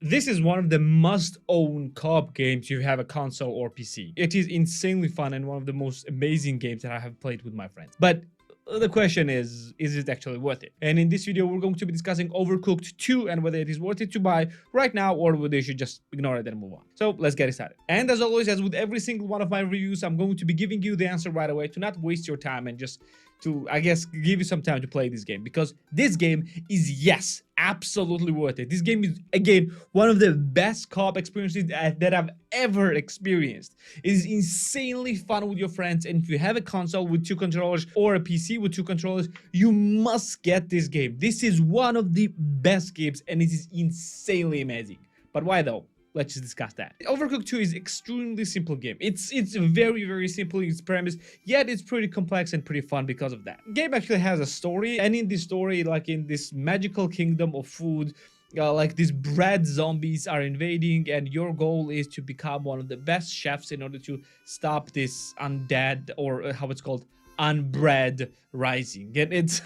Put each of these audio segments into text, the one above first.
This is one of the must-own co-op games if you have a console or PC. It is insanely fun and one of the most amazing games that I have played with my friends. But the question is it actually worth it? And in this video, we're going to be discussing Overcooked 2 and whether it is worth it to buy right now or whether you should just ignore it and move on. So let's get started. And as always, as with every single one of my reviews, I'm going to be giving you the answer right away to not waste your time and just to, I guess, give you some time to play this game, because this game is, yes, absolutely worth it. This game is, again, one of the best co-op experiences that I've ever experienced. It is insanely fun with your friends, and if you have a console with 2 controllers or a PC with 2 controllers, you must get this game. This is one of the best games, and it is insanely amazing. But why though? Let's just discuss that. Overcooked 2 is extremely simple game. It's very simple in its premise, yet it's pretty complex and pretty fun because of that. The game actually has a story, and in this story, like in this magical kingdom of food, like these bread zombies are invading, and your goal is to become one of the best chefs in order to stop this undead, or how it's called, unbread rising. And it's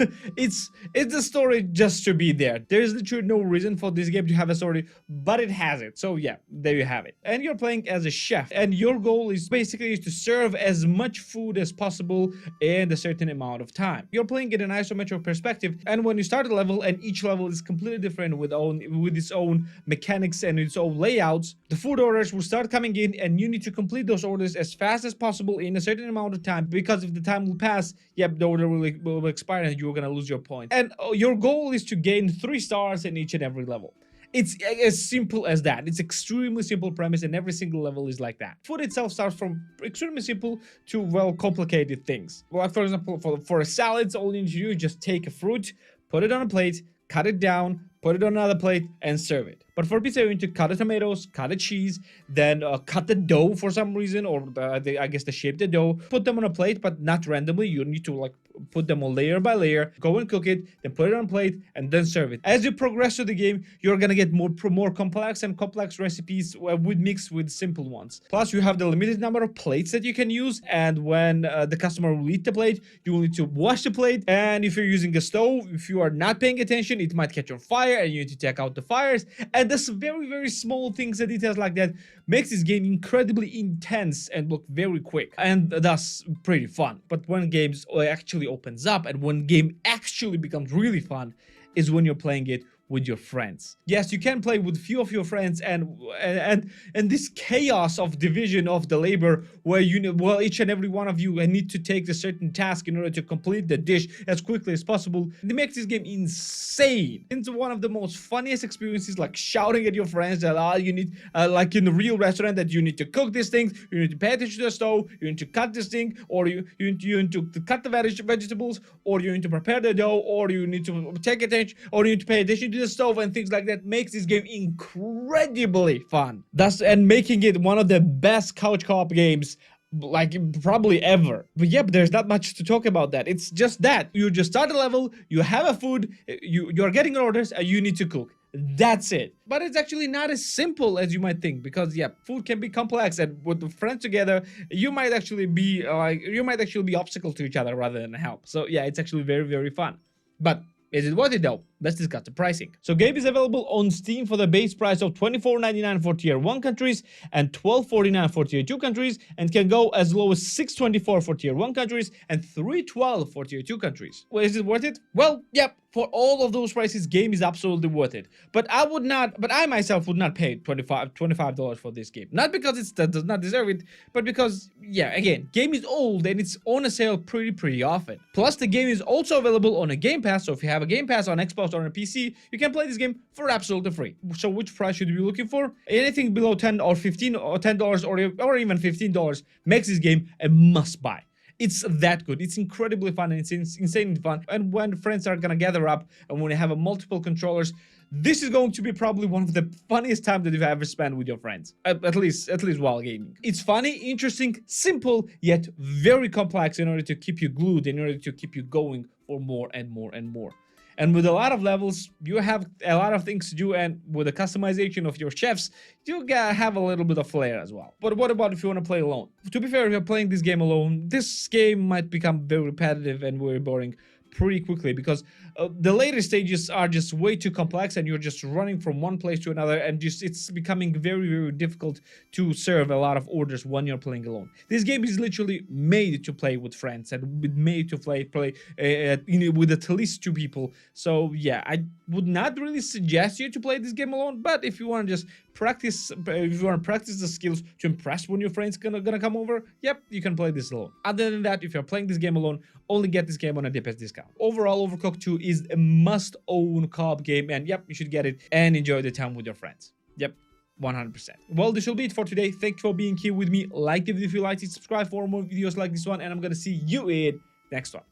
a story just to be there. There's literally no reason for this game to have a story, but it has it. So yeah, there you have it. And you're playing as a chef, and your goal is basically to serve as much food as possible in a certain amount of time. You're playing in an isometric perspective, and when you start a level, and each level is completely different with its own mechanics and its own layouts, the food orders will start coming in, and you need to complete those orders as fast as possible in a certain amount of time, because if the time will pass, yep, the order will expire and you're gonna lose your point. And your goal is to gain 3 stars in each and every level. It's as simple as that. It's extremely simple premise, and every single level is like that. Food itself starts from extremely simple to, well, complicated things. Well, for example, for a salad, all you need to do is just take a fruit, put it on a plate, cut it down, put it on another plate, and serve it. But for pizza, you need to cut the tomatoes, cut the cheese, then cut the dough for some reason, or I guess the shape of the dough, put them on a plate, but not randomly. You need to like put them on layer by layer, go and cook it, then put it on a plate, and then serve it. As you progress through the game, you're gonna get more complex recipes mixed with simple ones. Plus, you have the limited number of plates that you can use, and when the customer will eat the plate, you will need to wash the plate. And if you're using a stove, if you are not paying attention, it might catch on fire, and you need to take out the fires. And this very small things and details like that makes this game incredibly intense and look very quick, and thus pretty fun. But when games actually opens up, and when game actually becomes really fun, is when you're playing it with your friends. Yes, you can play with few of your friends, and this chaos of division of the labor, where each and every one of you need to take a certain task in order to complete the dish as quickly as possible. It makes this game insane. It's one of the most funniest experiences, like shouting at your friends that you need, like in a real restaurant, that you need to cook these things, you need to pay attention to the stove, you need to cut this thing, or you need to cut the vegetables, or you need to prepare the dough, or you need to take attention, or you need to pay attention to the stove, and things like that makes this game incredibly fun. And making it one of the best couch co-op games, like, probably ever. But yep, there's not much to talk about that. It's just that you just start a level, you have a food, you're getting orders, and you need to cook. That's it. But it's actually not as simple as you might think, because yeah, food can be complex, and with the friends together, you might actually be obstacle to each other rather than help. So yeah, it's actually very fun. But is it worth it though? Let's discuss the pricing. So game is available on Steam for the base price of $24.99 for tier 1 countries and $12.49 for tier 2 countries, and can go as low as $6.24 for tier 1 countries and $3.12 for tier 2 countries. Well, is it worth it? Well, yep. For all of those prices, game is absolutely worth it. But I myself would not pay $25 for this game. Not because it does not deserve it, but because, yeah, again, game is old and it's on a sale pretty often. Plus, the game is also available on a Game Pass, so if you have a Game Pass on Xbox or on a PC, you can play this game for absolutely free. So which price should you be looking for? Anything below $10 or $15 or $10 or even $15 makes this game a must buy. It's that good. It's incredibly fun, and it's insanely fun. And when friends are gonna gather up, and when you have multiple controllers, this is going to be probably one of the funniest times that you've ever spent with your friends. At least while gaming. It's funny, interesting, simple, yet very complex in order to keep you glued, in order to keep you going for more and more and more. And with a lot of levels, you have a lot of things to do, and with the customization of your chefs, you gotta have a little bit of flair as well. But what about if you want to play alone? To be fair, if you're playing this game alone, this game might become very repetitive and very boring. pretty quickly, because the later stages are just way too complex, and you're just running from one place to another, and just it's becoming very, very difficult to serve a lot of orders when you're playing alone. This game is literally made to play with friends, and made to play with at least 2 people. So yeah, I would not really suggest you to play this game alone, but if you want to just practice, if you want to practice the skills to impress when your friends gonna come over, yep, you can play this alone. Other than that, if you're playing this game alone, only get this game on a DPS discount. Overall, Overcooked 2 is a must-own co-op game, and yep, you should get it and enjoy the time with your friends. Yep, 100%. Well, this will be it for today. Thank you for being here with me. Like the video if you liked it, subscribe for more videos like this one, and I'm gonna see you in next one.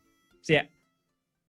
See ya.